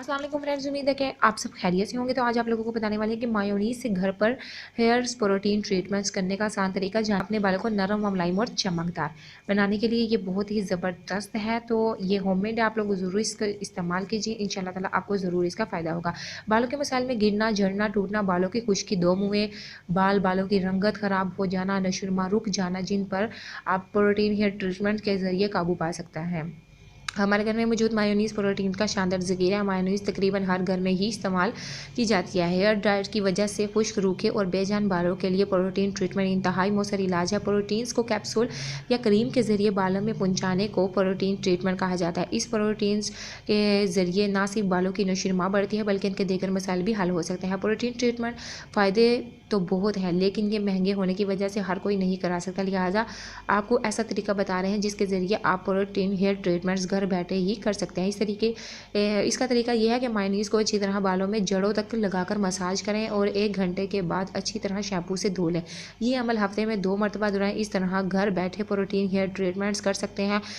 अस्सलाम वालेकुम फ्रेंड्स, उम्मीद है कि आप सब खैरियत से होंगे। तो आज आप लोगों को बताने वाले हैं कि मायोनीज से घर पर हेयर्स प्रोटीन ट्रीटमेंट्स करने का आसान तरीका, जहाँ अपने बालों को नरम, मुलायम और चमकदार बनाने के लिए ये बहुत ही ज़बरदस्त है। तो ये होममेड है, आप लोग ज़रूर इसका इस्तेमाल कीजिए, इंशाल्लाह ताला आपको ज़रूर इसका फ़ायदा होगा। बालों के मसाइल में गिरना, झड़ना, टूटना, बालों की खुश्की, दो मुँहे बालों की रंगत ख़राब हो जाना, नशुरमा रुक जाना, जिन पर आप प्रोटीन हेयर ट्रीटमेंट के ज़रिए काबू पा सकता है। हमारे घर में मौजूद मायोनीज़ प्रोटीन का शानदार ज़ख़ीरा है। मायोनीज़ तकरीबन हर घर में ही इस्तेमाल की जाती है। हेयर ड्रायर की वजह से खुश्क, रूखे और बेजान बालों के लिए प्रोटीन ट्रीटमेंट इंतहाई मौसर इलाज है। प्रोटीन्स को कैप्सूल या क्रीम के ज़रिए बालों में पहुँचाने को प्रोटीन ट्रीटमेंट कहा जाता है। इस प्रोटीन्स के ज़रिए न सिर्फ बालों की नशोनुमा बढ़ती है, बल्कि इनके दीगर मसाइल भी हल हो सकते हैं। प्रोटीन ट्रीटमेंट फ़ायदे तो बहुत हैं, लेकिन ये महंगे होने की वजह से हर कोई नहीं करा सकता। लिहाजा आपको ऐसा तरीका बता रहे हैं जिसके ज़रिए आप प्रोटीन हेयर ट्रीटमेंट्स घर बैठे ही कर सकते हैं। इसका तरीका यह है कि मायोनीज़ को अच्छी तरह बालों में जड़ों तक लगाकर मसाज करें और 1 घंटे के बाद अच्छी तरह शैम्पू से धो लें। ये अमल हफ्ते में 2 मरतबा दोहराएं। इस तरह घर बैठे प्रोटीन हेयर ट्रीटमेंट्स कर सकते हैं।